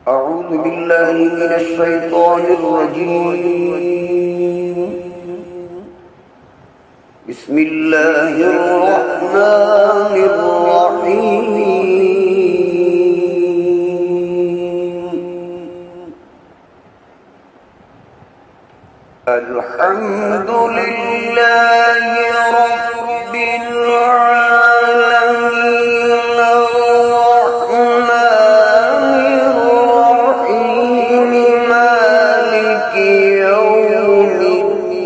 أعوذ بالله من الشيطان الرجيم. بسم الله الرحمن الرحيم. الحمد لله رب العالمين الرحمن الرحيم مالك يوم الدين.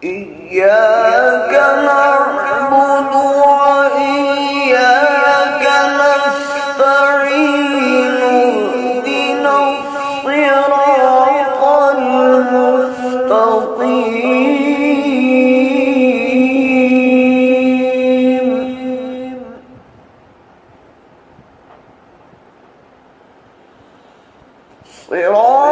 إياك نعبد وإياك نستعين اهدنا الصراط المستقيم صراط